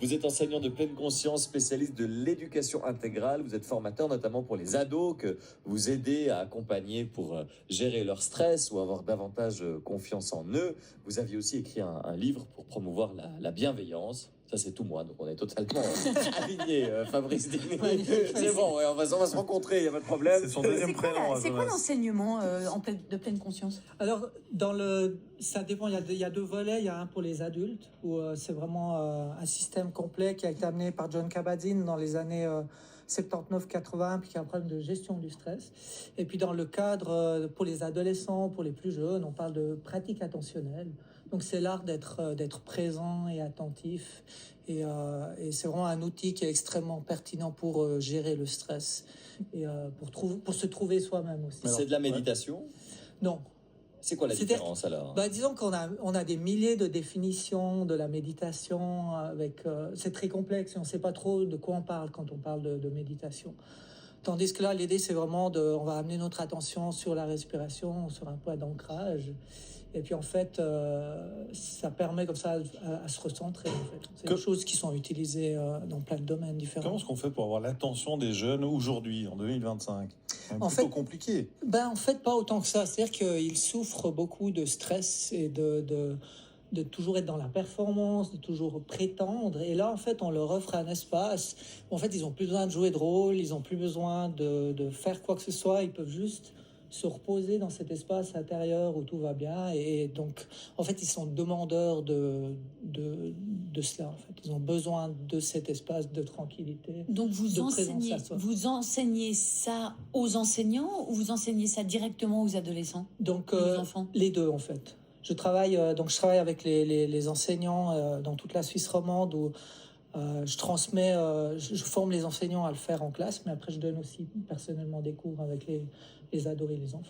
Vous êtes enseignant de pleine conscience, spécialiste de l'éducation intégrale. Vous êtes formateur notamment pour les ados que vous aidez à accompagner pour gérer leur stress ou avoir davantage confiance en eux. Vous aviez aussi écrit un livre pour promouvoir la bienveillance. Ça, c'est tout moi, donc on est totalement alignés, Fabrice Digny. C'est bon, ouais, on va se rencontrer, il n'y a pas de problème. C'est son deuxième prénom. C'est quoi l'enseignement de pleine conscience? Alors, ça dépend, il y a deux volets. Il y a un pour les adultes, où c'est vraiment un système complet qui a été amené par Jon Kabat-Zinn dans les années 79-80, puis qui a un problème de gestion du stress. Et puis dans le cadre pour les adolescents, pour les plus jeunes, on parle de pratique attentionnelle. Donc c'est l'art d'être présent et attentif. Et c'est vraiment un outil qui est extrêmement pertinent pour gérer le stress et pour se trouver soi-même aussi. C'est de la méditation? Non. C'est quoi la différence alors? Disons qu'on a des milliers de définitions de la méditation. C'est très complexe et on ne sait pas trop de quoi on parle quand on parle de méditation. Tandis que là, l'idée, c'est vraiment on va amener notre attention sur la respiration, sur un point d'ancrage. Et puis en fait, ça permet comme ça à se recentrer. En fait. C'est des choses qui sont utilisées dans plein de domaines différents. Comment est-ce qu'on fait pour avoir l'attention des jeunes aujourd'hui, en 2025? C'est plutôt compliqué. En fait, pas autant que ça. C'est-à-dire qu'ils souffrent beaucoup de stress et de toujours être dans la performance, de toujours prétendre. Et là, en fait, on leur offre un espace où, en fait, ils n'ont plus besoin de jouer de rôle, ils n'ont plus besoin de faire quoi que ce soit. Ils peuvent juste se reposer dans cet espace intérieur où tout va bien. Et donc, en fait, ils sont demandeurs de cela. En fait, ils ont besoin de cet espace de tranquillité. Donc, vous enseignez ça aux enseignants ou vous enseignez ça directement aux adolescents? Donc, aux enfants? Les deux, en fait. Je travaille avec les enseignants dans toute la Suisse romande où je transmets, je forme les enseignants à le faire en classe, mais après je donne aussi personnellement des cours avec les ados et les enfants.